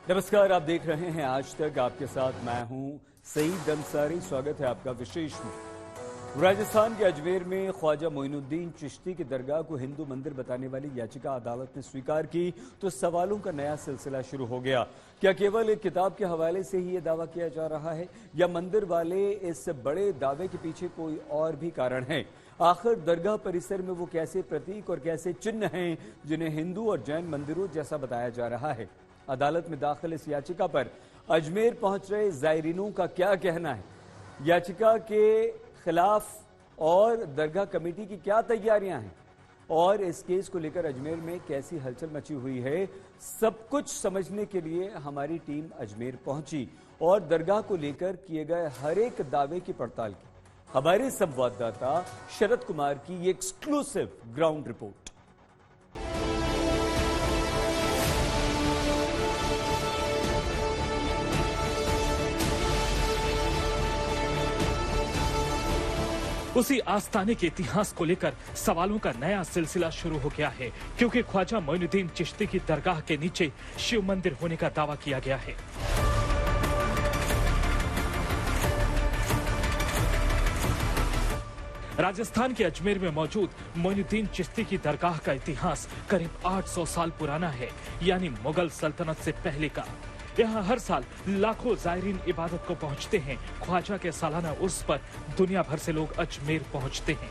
नमस्कार, आप देख रहे हैं आज तक। आपके साथ मैं हूं सईद अंसारी। स्वागत है आपका विशेष में। राजस्थान के अजमेर में ख्वाजा मोइनुद्दीन चिश्ती की दरगाह को हिंदू मंदिर बताने वाली याचिका अदालत ने स्वीकार की तो सवालों का नया सिलसिला शुरू हो गया। क्या केवल एक किताब के हवाले से ही यह दावा किया जा रहा है या मंदिर वाले इस बड़े दावे के पीछे कोई और भी कारण है? आखिर दरगाह परिसर में वो कैसे प्रतीक और कैसे चिन्ह हैं जिन्हें हिंदू और जैन मंदिरों जैसा बताया जा रहा है? अदालत में दाखिल इस याचिका पर अजमेर पहुंच रहे जायरीनों का क्या कहना है? याचिका के खिलाफ और दरगाह कमेटी की क्या तैयारियां हैं और इस केस को लेकर अजमेर में कैसी हलचल मची हुई है, सब कुछ समझने के लिए हमारी टीम अजमेर पहुंची और दरगाह को लेकर किए गए हर एक दावे की पड़ताल की। हमारे संवाददाता शरद कुमार की ये एक्सक्लूसिव ग्राउंड रिपोर्ट। उसी आस्थाने के इतिहास को लेकर सवालों का नया सिलसिला शुरू हो गया है, क्योंकि ख्वाजा मोइनुद्दीन चिश्ती की दरगाह के नीचे शिव मंदिर होने का दावा किया गया है। राजस्थान के अजमेर में मौजूद मोइनुद्दीन चिश्ती की दरगाह का इतिहास करीब 800 साल पुराना है, यानी मुगल सल्तनत से पहले का। यहाँ हर साल लाखों जायरीन इबादत को पहुँचते हैं। ख्वाजा के सालाना उर्स पर दुनिया भर से लोग अजमेर पहुँचते हैं।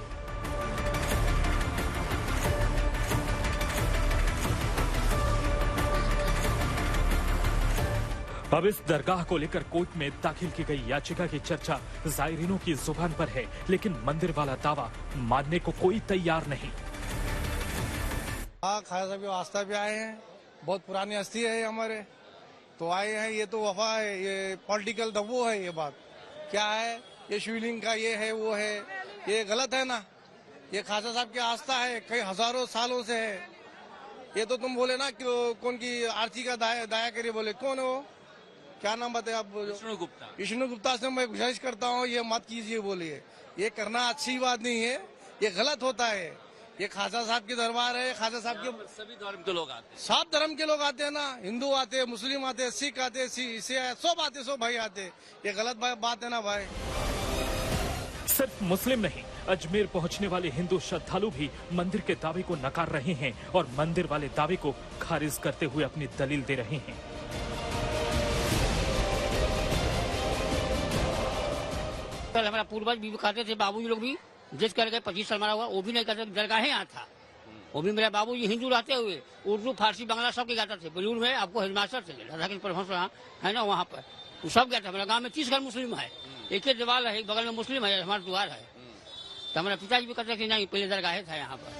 अब इस दरगाह को लेकर कोर्ट में दाखिल की गई याचिका की चर्चा जायरीनों की जुबान पर है, लेकिन मंदिर वाला दावा मानने को कोई तैयार नहीं। हाँ, ख्वाजा साहब की आस्था पे आए हैं, बहुत पुरानी हस्ती है हमारे, तो आए हैं। ये तो वफा है, ये पॉलिटिकल दबो है। ये बात क्या है? ये शिवलिंग का ये है वो है, ये गलत है ना। ये ख्वाजा साहब की आस्था है, कई हजारों सालों से है। ये तो तुम बोले ना कि कौन की आरती का दाया करिए, बोले कौन है वो, क्या नाम बताए आप? विष्णु गुप्ता से मैं गुजारिश करता हूँ ये मत कीजिए, बोलिए। ये करना अच्छी बात नहीं है, ये गलत होता है। ये ख्वाजा साहब की दरबार है, ख्वाजा साहब के सभी धर्म के लोग आते हैं, सब धर्म के लोग आते हैं ना। हिंदू आते हैं, मुस्लिम आते हैं, सिख आते हैं, सब आते, सब भाई आते। ये गलत बात है ना भाई। सिर्फ मुस्लिम नहीं, अजमेर पहुंचने वाले हिंदू श्रद्धालु भी मंदिर के दावे को नकार रहे हैं और मंदिर वाले दावे को खारिज करते हुए अपनी दलील दे रहे हैं। कल हमारा पूर्वज भी कहते थे, बाबू जी लोग भी जिस करके 25 साल मारा हुआ, वो भी नहीं कहते दरगाह यहाँ था। वो भी मेरा बाबू जी हिंदू रहते हुए उर्दू फारसी बांग्ला सब के गाता थे। बलूर में आपको हेडमास्टर थे, राधा के परमहंस है ना, वहाँ पर वो सब गया था। मेरा गाँव में 30 घर मुस्लिम है, एक ही दीवार है, बगल में मुस्लिम है, हमारा द्वार है। तो हमारा पिताजी भी कहते थे नहीं, पहले दरगाह था यहाँ पर।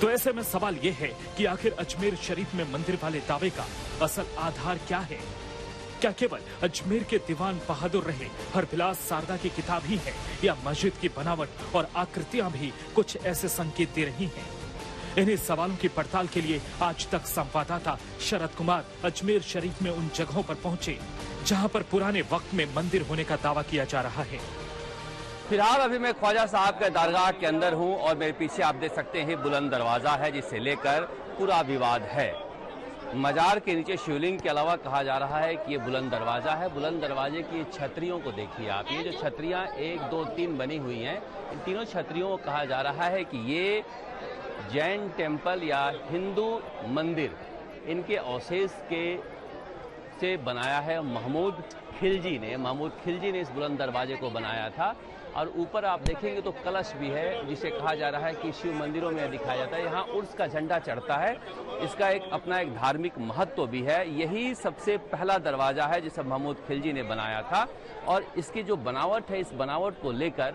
तो ऐसे में सवाल ये है कि आखिर अजमेर शरीफ में मंदिर वाले दावे का असल आधार क्या है? क्या केवल अजमेर के दीवान बहादुर रहे हरबिलास सारदा की किताब ही है, या मस्जिद की बनावट और आकृतियां भी कुछ ऐसे संकेत दे रही हैं? इन्हीं सवालों की पड़ताल के लिए आज तक संवाददाता शरद कुमार अजमेर शरीफ में उन जगहों पर पहुंचे जहां पर पुराने वक्त में मंदिर होने का दावा किया जा रहा है। फिलहाल अभी मैं ख्वाजा साहब के दरगाह के अंदर हूं और मेरे पीछे आप देख सकते हैं बुलंद दरवाजा है, जिसे लेकर पूरा विवाद है। मजार के नीचे शिवलिंग के अलावा कहा जा रहा है कि ये बुलंद दरवाजा है। बुलंद दरवाजे की छतरियों को देखिए आप, ये जो छतरियां 1, 2, 3 बनी हुई हैं, इन तीनों छतरियों को कहा जा रहा है कि ये जैन टेम्पल या हिंदू मंदिर, इनके अवशेष से बनाया है। महमूद खिलजी ने इस बुलंद दरवाजे को बनाया था। और ऊपर आप देखेंगे तो कलश भी है, जिसे कहा जा रहा है कि शिव मंदिरों में दिखाया जाता है। यहाँ उर्स का झंडा चढ़ता है, इसका अपना एक धार्मिक महत्व भी है। यही सबसे पहला दरवाजा है जिसे महमूद खिलजी ने बनाया था। और इसकी जो बनावट है, इस बनावट को लेकर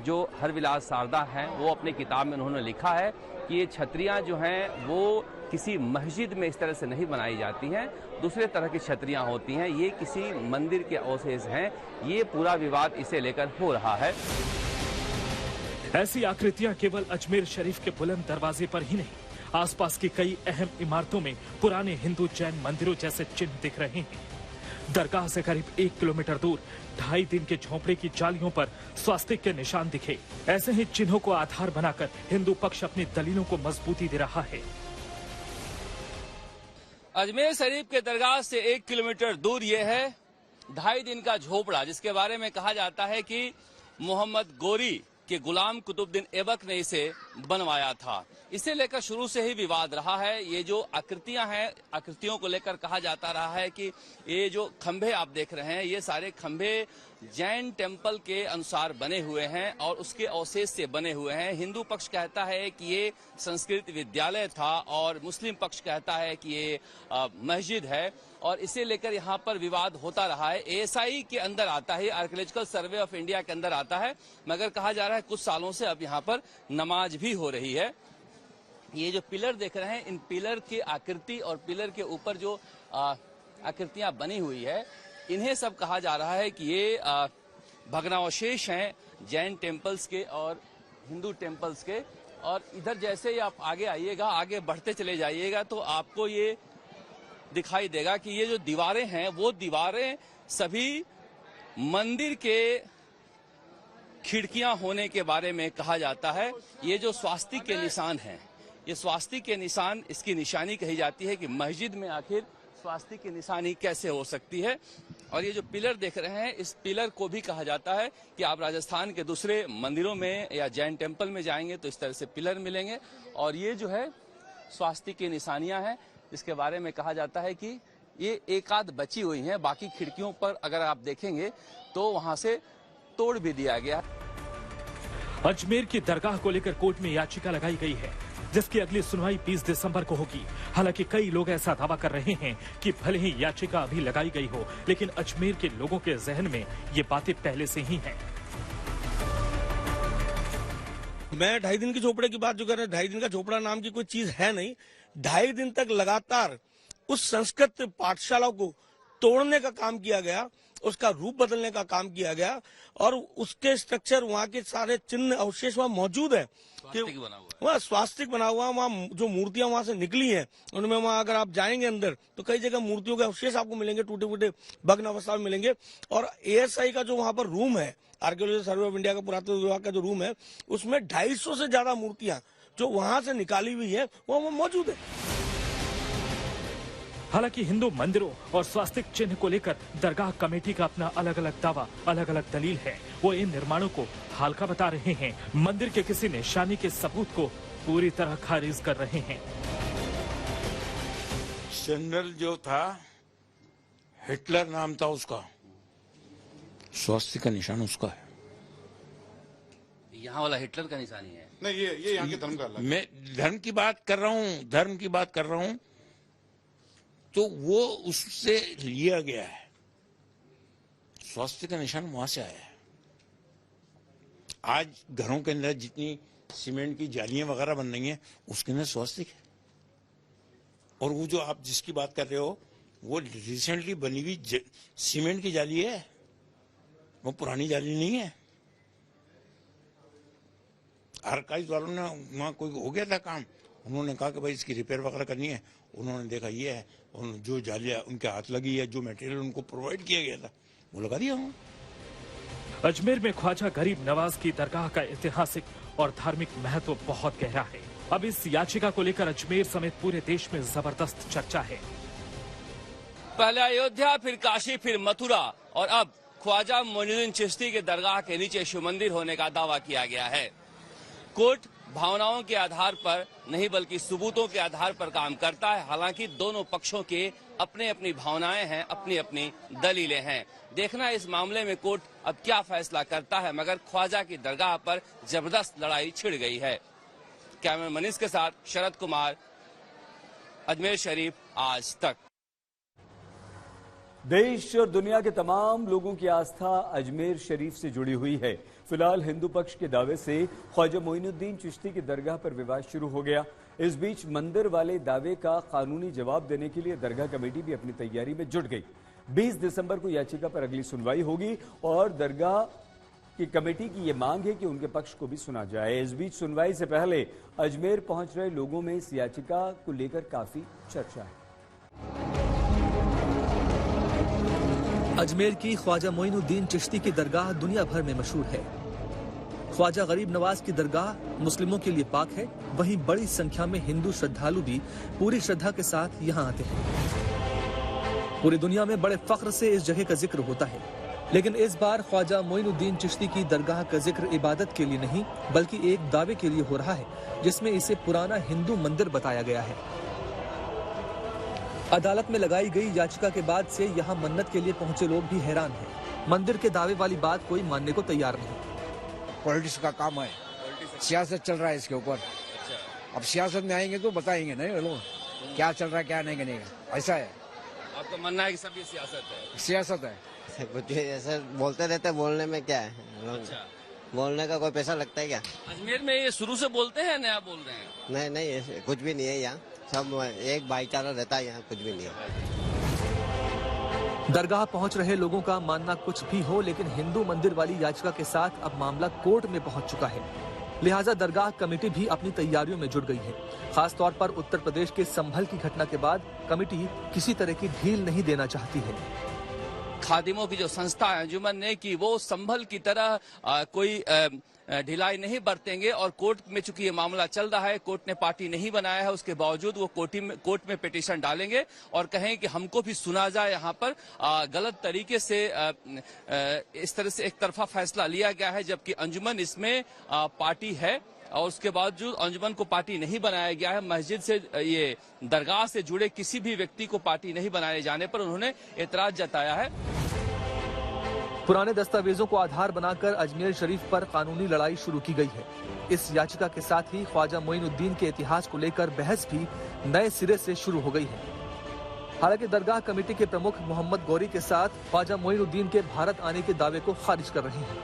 जो हरबिलास सारदा हैं, वो अपनी किताब में उन्होंने लिखा है कि ये छतरियाँ जो हैं वो किसी मस्जिद में इस तरह से नहीं बनाई जाती हैं, दूसरे तरह की छतरियां होती हैं, ये किसी मंदिर के अवशेष हैं। ये पूरा विवाद इसे लेकर हो रहा है। ऐसी आकृतियां केवल अजमेर शरीफ के बुलंद दरवाजे पर ही नहीं, आसपास की कई अहम इमारतों में पुराने हिंदू जैन मंदिरों जैसे चिन्ह दिख रहे हैं। दरगाह से करीब 1 किलोमीटर दूर 2.5 दिन के झोंपड़े की जालियों पर स्वास्तिक के निशान दिखे। ऐसे ही चिन्हों को आधार बनाकर हिंदू पक्ष अपनी दलीलों को मजबूती दे रहा है। अजमेर शरीफ के दरगाह से 1 किलोमीटर दूर ये है 2.5 दिन का झोपड़ा, जिसके बारे में कहा जाता है कि मोहम्मद गोरी के गुलाम कुतुबुद्दीन ऐबक ने इसे बनवाया था। इसे लेकर शुरू से ही विवाद रहा है। ये जो आकृतियां हैं, आकृतियों को लेकर कहा जाता रहा है कि ये जो खंभे आप देख रहे हैं, ये सारे खंभे जैन टेम्पल के अनुसार बने हुए हैं और उसके अवशेष से बने हुए हैं। हिंदू पक्ष कहता है कि ये संस्कृत विद्यालय था और मुस्लिम पक्ष कहता है कि ये मस्जिद है और इसे लेकर यहाँ पर विवाद होता रहा है। एएसआई के अंदर आता है, आर्कियोलॉजिकल सर्वे ऑफ इंडिया के अंदर आता है, मगर कहा जा रहा है कुछ सालों से अब यहाँ पर नमाज भी हो रही है। ये जो पिलर देख रहे हैं, इन पिलर की आकृति और पिलर के ऊपर जो आकृतियां बनी हुई है, इन्हें सब कहा जा रहा है कि ये भग्नावशेष हैं जैन टेम्पल्स के और हिंदू टेम्पल्स के। और इधर जैसे ही आप आगे आइएगा, आगे बढ़ते चले जाइएगा तो आपको ये दिखाई देगा कि ये जो दीवारें हैं वो दीवारें सभी मंदिर के खिड़कियां होने के बारे में कहा जाता है। ये जो स्वास्तिक के निशान हैं, ये स्वास्तिक के निशान, इसकी निशानी कही जाती है कि मस्जिद में आखिर स्वास्तिक की निशानी कैसे हो सकती है। और ये जो पिलर देख रहे हैं, इस पिलर को भी कहा जाता है कि आप राजस्थान के दूसरे मंदिरों में या जैन टेम्पल में जाएंगे तो इस तरह से पिलर मिलेंगे। और ये जो है स्वास्तिक की निशानियां हैं, इसके बारे में कहा जाता है कि ये एक आध बची हुई हैं, बाकी खिड़कियों पर अगर आप देखेंगे तो वहां से तोड़ भी दिया गया। अजमेर की दरगाह को लेकर कोर्ट में याचिका लगाई गई है, जिसकी अगली सुनवाई 20 दिसंबर को होगी। हालांकि कई लोग ऐसा दावा कर रहे हैं कि भले ही याचिका अभी लगाई गई हो, लेकिन अजमेर के लोगों के जहन में ये बातें पहले से ही हैं। मैं 2.5 दिन के झोपड़े की बात जो कर रहे हैं, 2.5 दिन का झोपड़ा नाम की कोई चीज है नहीं। 2.5 दिन तक लगातार उस संस्कृत पाठशाला को तोड़ने का काम किया गया, उसका रूप बदलने का काम किया गया और उसके स्ट्रक्चर, वहाँ के सारे चिन्ह अवशेष वहाँ मौजूद है कि वहाँ स्वास्तिक बना हुआ, वहाँ जो मूर्तियां वहाँ से निकली हैं उनमें, वहाँ अगर आप जाएंगे अंदर तो कई जगह मूर्तियों के अवशेष आपको मिलेंगे, टूटे फूटे भग्न अवस्था में मिलेंगे। और एएसआई का जो वहाँ पर रूम है, आर्कियोलॉजिकल सर्वे ऑफ इंडिया का पुरातत्व विभाग का जो रूम है, उसमें 250 से ज्यादा मूर्तियां जो वहाँ से निकाली हुई है वो मौजूद है। हालांकि हिंदू मंदिरों और स्वास्तिक चिन्ह को लेकर दरगाह कमेटी का अपना अलग अलग दावा, अलग अलग दलील है। वो इन निर्माणों को हाल का बता रहे हैं, मंदिर के किसी निशानी के सबूत को पूरी तरह खारिज कर रहे हैं। जनरल जो था, हिटलर नाम था उसका, स्वास्तिक का निशान उसका है। यहाँ वाला हिटलर का निशानी है? नहीं, ये यहाँ के धर्म का अलग। मैं धर्म की बात कर रहा हूँ, धर्म की बात कर रहा हूँ, तो वो उससे लिया गया है। स्वास्तिक का निशान वहां से आया है। आज घरों के अंदर जितनी सीमेंट की जालियां वगैरह बन रही हैं, उसके अंदर स्वास्तिक है। और वो जो आप जिसकी बात कर रहे हो, वो रिसेंटली बनी हुई सीमेंट की जाली है, वो पुरानी जाली नहीं है। आर्काइव वालों ने वहां कोई हो गया था काम, उन्होंने कहा कि भाई इसकी रिपेयर वगैरह करनी है, उन्होंने देखा ये है, और जो जालियां उनके हाथ लगी है, जो मटेरियल उनको प्रोवाइड किया गया था वो लगा दिया। अजमेर में ख्वाजा गरीब नवाज की दरगाह का ऐतिहासिक और धार्मिक महत्व बहुत गहरा है। अब इस याचिका को लेकर अजमेर समेत पूरे देश में जबरदस्त चर्चा है। पहले अयोध्या, फिर काशी, फिर मथुरा और अब ख्वाजा मोइनुद्दीन चिश्ती के दरगाह के नीचे शिव मंदिर होने का दावा किया गया है। कोर्ट भावनाओं के आधार पर नहीं बल्कि सबूतों के आधार पर काम करता है। हालांकि दोनों पक्षों के अपने अपनी भावनाएं हैं, अपनी अपनी दलीलें हैं। देखना इस मामले में कोर्ट अब क्या फैसला करता है, मगर ख्वाजा की दरगाह पर जबरदस्त लड़ाई छिड़ गई है। कैमरा मनीष के साथ शरद कुमार, अजमेर शरीफ, आज तक। देश और दुनिया के तमाम लोगों की आस्था अजमेर शरीफ से जुड़ी हुई है। फिलहाल हिंदू पक्ष के दावे से ख्वाजा मोइनुद्दीन चिश्ती की दरगाह पर विवाद शुरू हो गया। इस बीच मंदिर वाले दावे का कानूनी जवाब देने के लिए दरगाह कमेटी भी अपनी तैयारी में जुट गई। 20 दिसंबर को याचिका पर अगली सुनवाई होगी और दरगाह की कमेटी की ये मांग है कि उनके पक्ष को भी सुना जाए। इस बीच सुनवाई से पहले अजमेर पहुंच रहे लोगों में इस याचिका को लेकर काफी चर्चा है। अजमेर की ख्वाजा मोइनुद्दीन चिश्ती की दरगाह दुनिया भर में मशहूर है। ख्वाजा गरीब नवाज की दरगाह मुस्लिमों के लिए पाक है, वहीं बड़ी संख्या में हिंदू श्रद्धालु भी पूरी श्रद्धा के साथ यहाँ आते हैं। पूरी दुनिया में बड़े फख्र से इस जगह का जिक्र होता है, लेकिन इस बार ख्वाजा मोइनुद्दीन चिश्ती की दरगाह का जिक्र इबादत के लिए नहीं बल्कि एक दावे के लिए हो रहा है, जिसमें इसे पुराना हिंदू मंदिर बताया गया है। अदालत में लगाई गई याचिका के बाद से यहाँ मन्नत के लिए पहुंचे लोग भी हैरान हैं। मंदिर के दावे वाली बात कोई मानने को तैयार नहीं। पॉलिटिक्स का काम है, सियासत चल रहा है इसके ऊपर। अब सियासत में आएंगे तो बताएंगे नहीं लोग क्या चल रहा है क्या नहीं करने का, ऐसा है। आपका मानना है कि सब ये सियासत है? सियासत है। कुछ ऐसे बोलते रहते, बोलने में क्या है? अच्छा। बोलने का कोई पैसा लगता है क्या? अजमेर में ये शुरू से बोलते हैं, नया बोल रहे हैं? नहीं नहीं, ऐसे कुछ भी नहीं है यहाँ, सब एक भाईचारा रहता है यहाँ, कुछ भी नहीं है। दरगाह पहुंच रहे लोगों का मानना कुछ भी हो, लेकिन हिंदू मंदिर वाली याचिका के साथ अब मामला कोर्ट में पहुंच चुका है। लिहाजा दरगाह कमेटी भी अपनी तैयारियों में जुट गई है। खास तौर पर उत्तर प्रदेश के संभल की घटना के बाद कमेटी किसी तरह की ढील नहीं देना चाहती है। खादिमों की जो संस्था है अंजुमन ने कि वो संभल की तरह कोई ढिलाई नहीं बरतेंगे और कोर्ट में चूंकि ये मामला चल रहा है, कोर्ट ने पार्टी नहीं बनाया है, उसके बावजूद वो कोर्ट में पिटीशन डालेंगे और कहें कि हमको भी सुना जाए। यहाँ पर गलत तरीके से इस तरह से एक तरफा फैसला लिया गया है, जबकि अंजुमन इसमें पार्टी है और उसके बावजूद अंजुमन को पार्टी नहीं बनाया गया है। मस्जिद से ये दरगाह से जुड़े किसी भी व्यक्ति को पार्टी नहीं बनाए जाने पर उन्होंने एतराज जताया है। पुराने दस्तावेजों को आधार बनाकर अजमेर शरीफ पर कानूनी लड़ाई शुरू की गई है। इस याचिका के साथ ही ख्वाजा मोइनुद्दीन के इतिहास को लेकर बहस भी नए सिरे से शुरू हो गई है। हालांकि दरगाह कमेटी के प्रमुख मोहम्मद गौरी के साथ ख्वाजा मोइनुद्दीन के भारत आने के दावे को खारिज कर रहे हैं।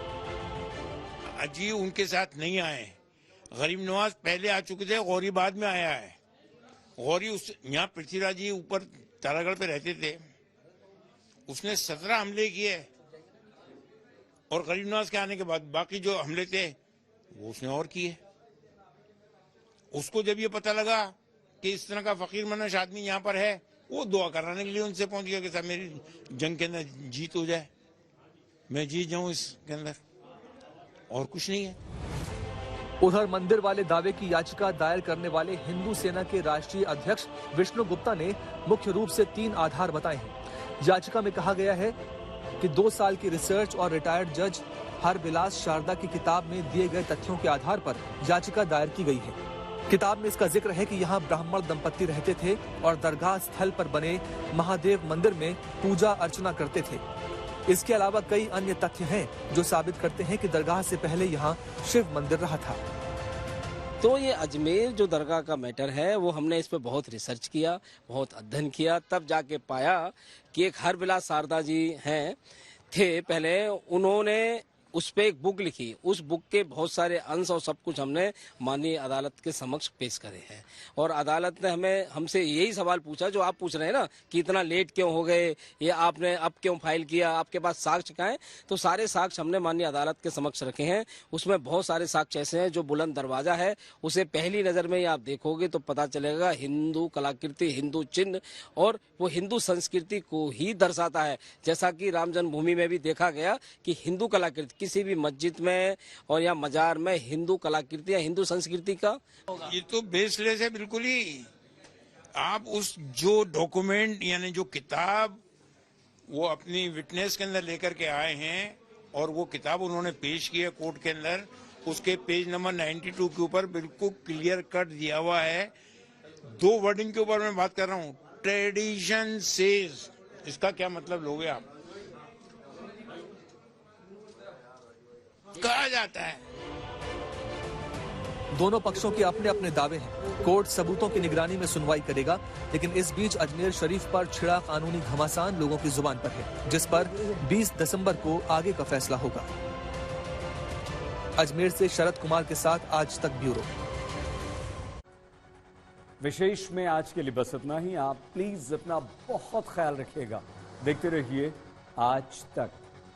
अजी उनके साथ नहीं आए, गरीब नवाज पहले आ चुके थे, गौरी बाद में आया है। गौरी उस यहाँ पृथ्वीराज जी ऊपर तारागढ़ पे रहते थे, उसने 17 हमले किए और गरीब नवाज के आने के बाद बाकी जो हमले थे वो उसने और किए। उसको जब ये पता लगा कि इस तरह का फकीर मनश आदमी यहाँ पर है, वो दुआ कराने के लिए उनसे पहुंच गया कि साहब मेरी जंग के अंदर जीत हो जाए, मैं जीत जाऊं इसके अंदर, और कुछ नहीं है। उधर मंदिर वाले दावे की याचिका दायर करने वाले हिंदू सेना के राष्ट्रीय अध्यक्ष विष्णु गुप्ता ने मुख्य रूप से 3 आधार बताए हैं। याचिका में कहा गया है कि 2 साल की रिसर्च और रिटायर्ड जज हरबिलास शारदा की किताब में दिए गए तथ्यों के आधार पर याचिका दायर की गई है। किताब में इसका जिक्र है कि यहाँ ब्राह्मण दंपति रहते थे और दरगाह स्थल पर बने महादेव मंदिर में पूजा अर्चना करते थे। इसके अलावा कई अन्य तथ्य हैं जो साबित करते हैं कि दरगाह से पहले यहाँ शिव मंदिर रहा था। तो ये अजमेर जो दरगाह का मैटर है वो हमने इस पे बहुत रिसर्च किया, बहुत अध्ययन किया, तब जाके पाया कि एक हरबिलास शारदा जी थे पहले, उन्होंने उस पे एक बुक लिखी। उस बुक के बहुत सारे अंश और सब कुछ हमने माननीय अदालत के समक्ष पेश करे हैं और अदालत ने हमसे यही सवाल पूछा जो आप पूछ रहे हैं ना कि इतना लेट क्यों हो गए, ये आपने अब क्यों फाइल किया, आपके पास साक्ष्य कहाँ हैं? तो सारे साक्ष्य हमने माननीय अदालत के समक्ष रखे हैं। उसमें बहुत सारे साक्ष्य ऐसे हैं जो बुलंद दरवाजा है, उसे पहली नजर में ही आप देखोगे तो पता चलेगा हिंदू कलाकृति, हिंदू चिन्ह और वो हिंदू संस्कृति को ही दर्शाता है। जैसा कि राम जन्मभूमि में भी देखा गया कि हिंदू कलाकृति किसी भी मस्जिद में और या मजार में हिंदू कलाकृति या हिंदू संस्कृति का ये तो बेसलेस है बिल्कुल ही। आप उस जो डॉक्यूमेंट यानी जो किताब वो अपनी विटनेस के अंदर लेकर के आए हैं और वो किताब उन्होंने पेश की है कोर्ट के अंदर, उसके पेज नंबर 92 के ऊपर बिल्कुल क्लियर कट दिया हुआ है। 2 वर्डिंग के ऊपर मैं बात कर रहा हूँ, ट्रेडिशन सेज, इसका क्या मतलब लोगे आप? कहा जाता है। दोनों पक्षों के अपने अपने दावे हैं। कोर्ट सबूतों की निगरानी में सुनवाई करेगा, लेकिन इस बीच अजमेर शरीफ पर छिड़ा कानूनी घमासान लोगों की जुबान पर है, जिस पर 20 दिसंबर को आगे का फैसला होगा। अजमेर से शरद कुमार के साथ आज तक ब्यूरो। विशेष में आज के लिए बस इतना ही। आप प्लीज अपना बहुत ख्याल रखिएगा। देखते रहिए आज तक।